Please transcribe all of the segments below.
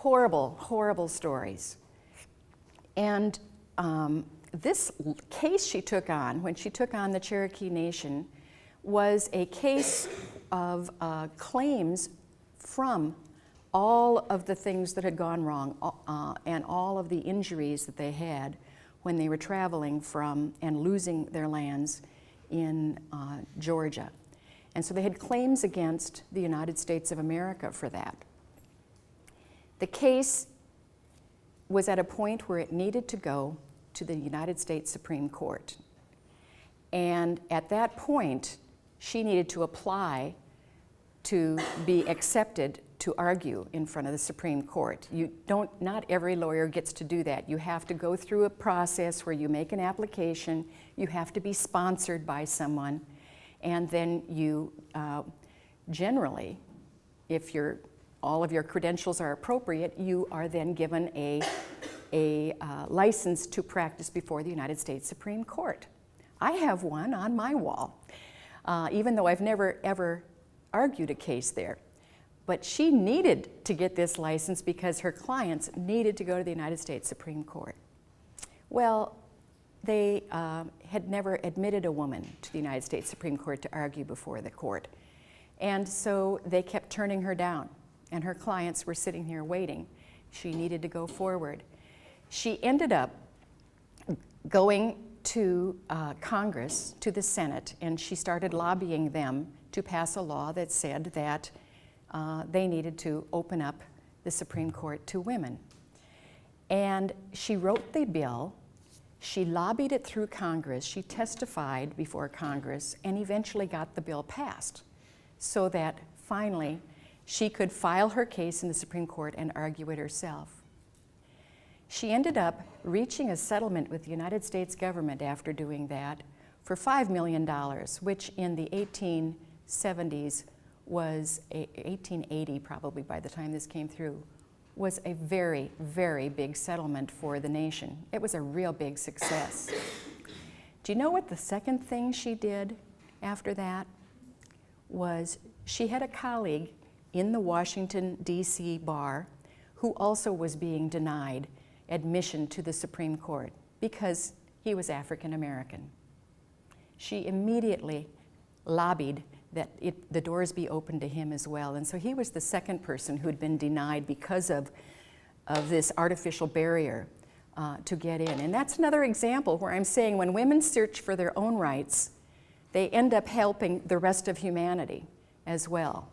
horrible, horrible stories. And this case she took on, when she took on the Cherokee Nation, was a case of claims from all of the things that had gone wrong and all of the injuries that they had when they were traveling from and losing their lands in Georgia. And so they had claims against the United States of America for that. The case was at a point where it needed to go to the United States Supreme Court. And at that point, she needed to apply to be accepted to argue in front of the Supreme Court. Not every lawyer gets to do that. You have to go through a process where you make an application, you have to be sponsored by someone, and then you generally, if all of your credentials are appropriate, you are then given a license to practice before the United States Supreme Court. I have one on my wall, even though I've never ever argued a case there. But she needed to get this license because her clients needed to go to the United States Supreme Court. Well, they had never admitted a woman to the United States Supreme Court to argue before the court. And so they kept turning her down, and her clients were sitting here waiting. She needed to go forward. She ended up going to Congress, to the Senate, and she started lobbying them to pass a law that said that they needed to open up the Supreme Court to women. And she wrote the bill, she lobbied it through Congress, she testified before Congress, and eventually got the bill passed so that finally she could file her case in the Supreme Court and argue it herself. She ended up reaching a settlement with the United States government after doing that for $5 million, which in the 1870s was 1880 probably by the time this came through, was a very, very big settlement for the nation. It was a real big success. Do you know what the second thing she did after that was? She had a colleague in the Washington, D.C. bar who also was being denied admission to the Supreme Court because he was African American. She immediately lobbied that the doors be open to him as well. And so he was the second person who had been denied because of this artificial barrier to get in. And that's another example where I'm saying when women search for their own rights, they end up helping the rest of humanity as well.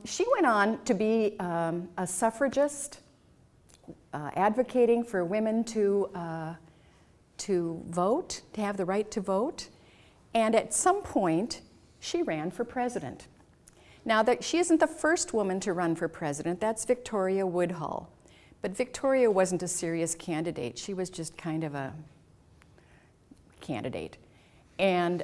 She went on to be a suffragist, advocating for women to vote, to have the right to vote. And at some point, she ran for president. Now, she isn't the first woman to run for president. That's Victoria Woodhull. But Victoria wasn't a serious candidate. She was just kind of a candidate. And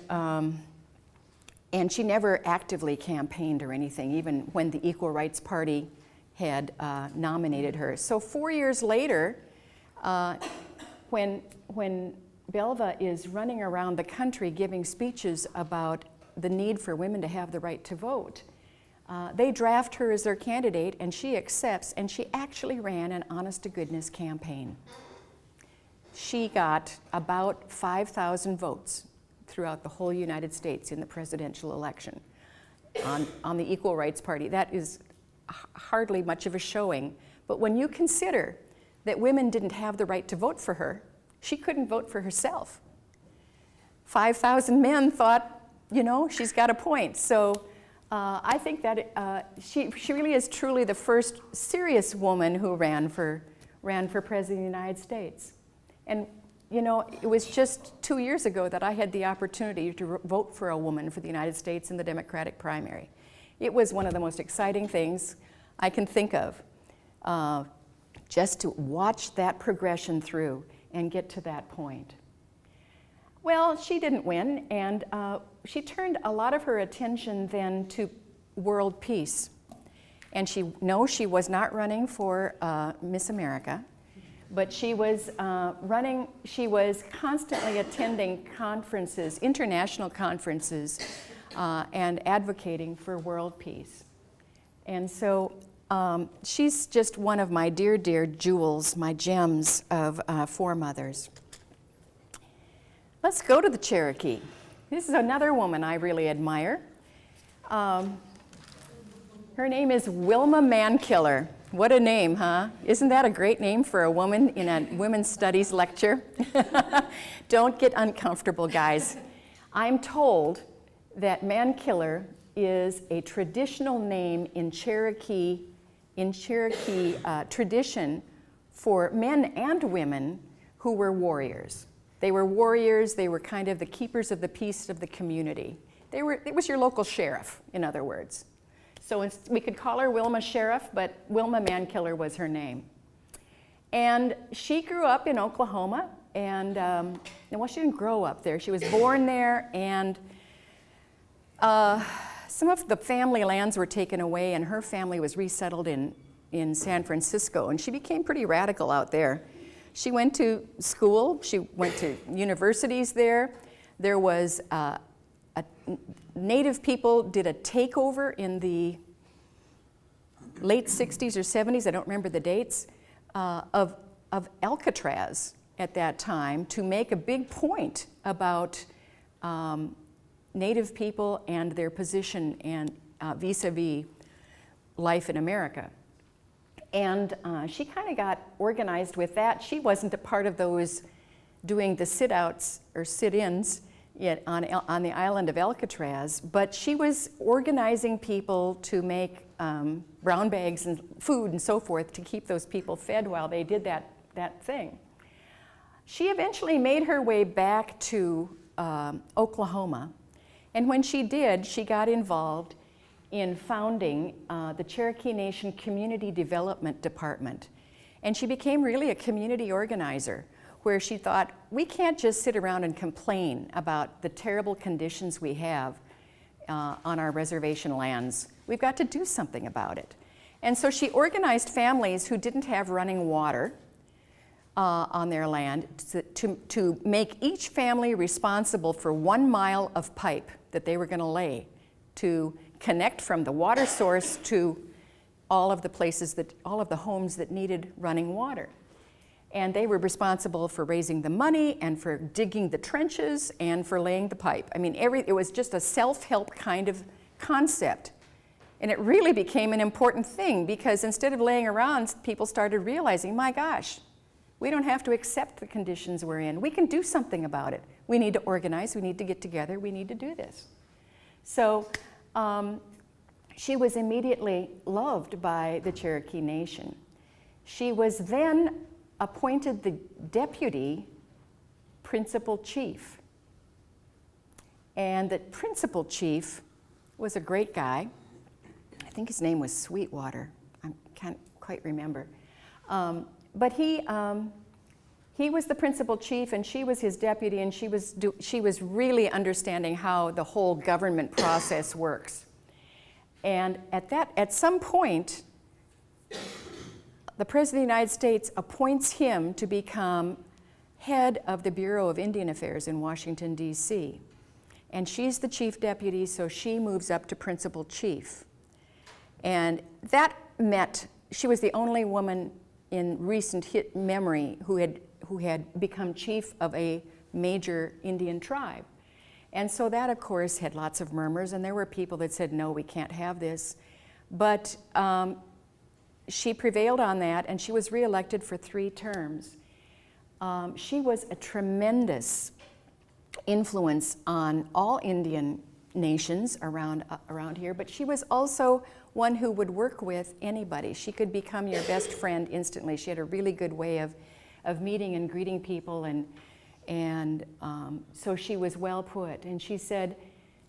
she never actively campaigned or anything, even when the Equal Rights Party had nominated her. So 4 years later, when Belva is running around the country giving speeches about the need for women to have the right to vote, they draft her as their candidate, and she accepts, and she actually ran an honest-to-goodness campaign. She got about 5,000 votes throughout the whole United States in the presidential election on the Equal Rights Party. That is hardly much of a showing, but when you consider that women didn't have the right to vote for her, she couldn't vote for herself. 5,000 men thought, you know, she's got a point. So I think that she really is truly the first serious woman who ran for president of the United States. And you know, it was just 2 years ago that I had the opportunity to vote for a woman for the United States in the Democratic primary. It was one of the most exciting things I can think of, just to watch that progression through and get to that point. Well, she didn't win, and she turned a lot of her attention then to world peace. And she was not running for Miss America, but she was constantly attending conferences, international conferences, and advocating for world peace. And so she's just one of my dear, dear jewels, my gems of foremothers. Let's go to the Cherokee. This is another woman I really admire. Her name is Wilma Mankiller. What a name, huh? Isn't that a great name for a woman in a women's studies lecture? Don't get uncomfortable, guys. I'm told that Mankiller is a traditional name in Cherokee tradition for men and women who were warriors. They were warriors. They were kind of the keepers of the peace of the community. It was your local sheriff, in other words. So we could call her Wilma Sheriff, but Wilma Mankiller was her name. And she grew up in Oklahoma, and well, she didn't grow up there. She was born there, and some of the family lands were taken away, and her family was resettled in San Francisco, and she became pretty radical out there. She went to school. She went to universities there. There was Native people did a takeover in the late 60s or 70s, I don't remember the dates, of Alcatraz at that time to make a big point about Native people and their position and vis-a-vis life in America. And she kind of got organized with that. She wasn't a part of those doing the sit-outs or sit-ins yet on the island of Alcatraz, but she was organizing people to make brown bags and food and so forth to keep those people fed while they did that thing. She eventually made her way back to Oklahoma, and when she did, she got involved in founding the Cherokee Nation Community Development Department. And she became really a community organizer, where she thought, we can't just sit around and complain about the terrible conditions we have on our reservation lands. We've got to do something about it. And so she organized families who didn't have running water on their land to make each family responsible for 1 mile of pipe that they were going to lay to connect from the water source to all of the homes that needed running water. And they were responsible for raising the money and for digging the trenches and for laying the pipe. I mean, it was just a self-help kind of concept. And it really became an important thing because instead of laying around, people started realizing, my gosh, we don't have to accept the conditions we're in. We can do something about it. We need to organize, we need to get together, we need to do this. So she was immediately loved by the Cherokee Nation. She was then appointed the deputy principal chief. And the principal chief was a great guy. I think his name was Sweetwater. I can't quite remember. But he was the principal chief, and she was his deputy, and she was really understanding how the whole government process works. And at some point, the President of the United States appoints him to become head of the Bureau of Indian Affairs in Washington, D.C. And she's the chief deputy, so she moves up to principal chief. And that meant she was the only woman in recent memory who had become chief of a major Indian tribe. And so that, of course, had lots of murmurs, and there were people that said, no, we can't have this. But she prevailed on that, and she was reelected for 3 terms. She was a tremendous influence on all Indian nations around here, but she was also one who would work with anybody. She could become your best friend instantly. She had a really good way of meeting and greeting people, and so she was well put. And she said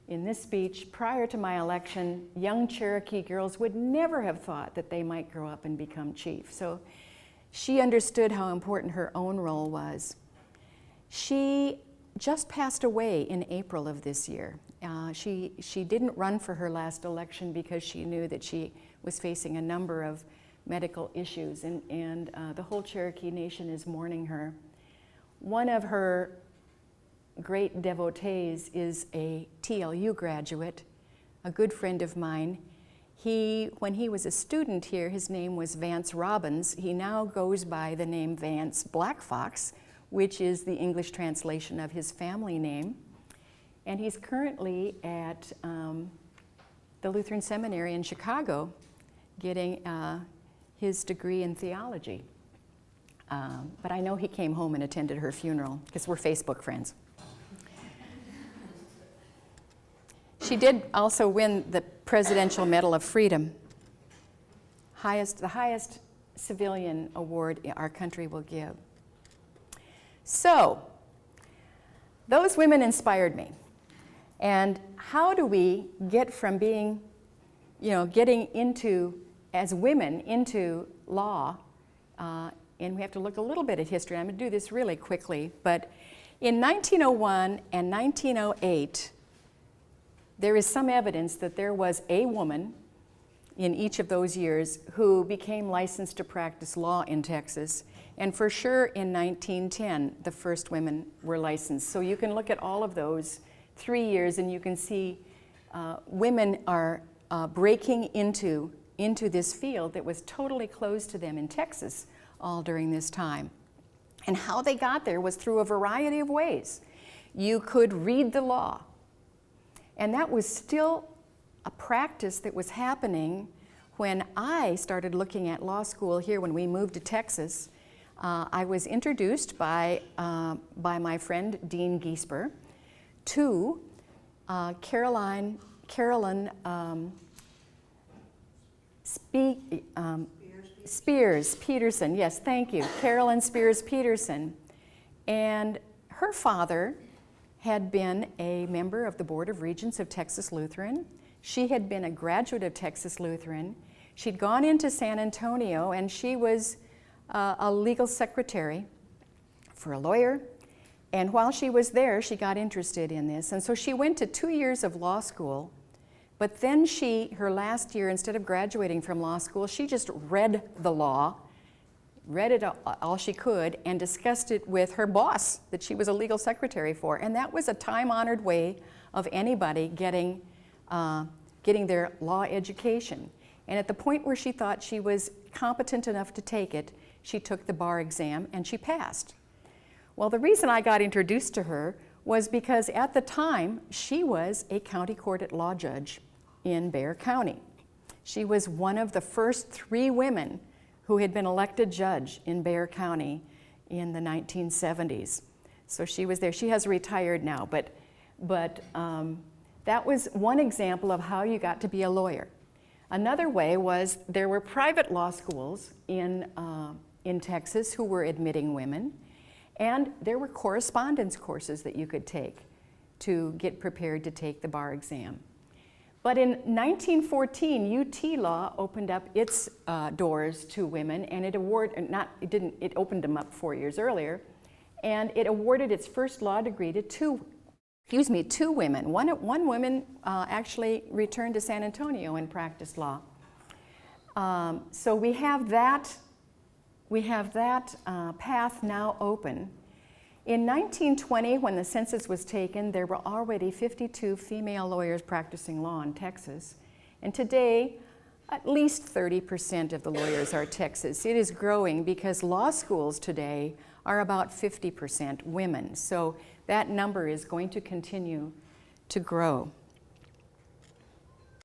in this speech, prior to my election, young Cherokee girls would never have thought that they might grow up and become chief. So she understood how important her own role was. She just passed away in April of this year. She didn't run for her last election because she knew that she was facing a number of medical issues, and the whole Cherokee Nation is mourning her. One of her great devotees is a TLU graduate, a good friend of mine. When he was a student here, his name was Vance Robbins. He now goes by the name Vance Black Fox, which is the English translation of his family name. And he's currently at the Lutheran Seminary in Chicago getting his degree in theology. But I know he came home and attended her funeral because we're Facebook friends. She did also win the Presidential Medal of Freedom, the highest civilian award our country will give. So, those women inspired me. And how do we get from being, getting into, as women, into law? And we have to look a little bit at history. I'm going to do this really quickly. But in 1901 and 1908, there is some evidence that there was a woman in each of those years who became licensed to practice law in Texas. And for sure in 1910, the first women were licensed. So you can look at all of those 3 years and you can see women are breaking into this field that was totally closed to them in Texas all during this time. And how they got there was through a variety of ways. You could read the law. And that was still a practice that was happening when I started looking at law school here when we moved to Texas. I was introduced by my friend Dean Giesper to Carolyn Spears Peterson. Yes, thank you. Carolyn Spears Peterson. And her father had been a member of the Board of Regents of Texas Lutheran. She had been a graduate of Texas Lutheran. She'd gone into San Antonio and she was a legal secretary for a lawyer. And while she was there, she got interested in this. And so she went to 2 years of law school. But then her last year, instead of graduating from law school, she just read the law, read it all she could, and discussed it with her boss that she was a legal secretary for. And that was a time-honored way of anybody getting their law education. And at the point where she thought she was competent enough to take it, she took the bar exam and she passed. Well, the reason I got introduced to her was because at the time, she was a county court at law judge in Bexar County. She was one of the first 3 women who had been elected judge in Bexar County in the 1970s. So she was there. She has retired now, but that was one example of how you got to be a lawyer. Another way was there were private law schools in Texas who were admitting women, and there were correspondence courses that you could take to get prepared to take the bar exam. But in 1914, UT Law opened up its doors to women, and it opened them up 4 years earlier, and it awarded its first law degree to two women. One woman actually returned to San Antonio and practiced law. So we have that path now open. In 1920, when the census was taken, there were already 52 female lawyers practicing law in Texas. And today, at least 30% of the lawyers are Texas. It is growing because law schools today are about 50% women. So that number is going to continue to grow.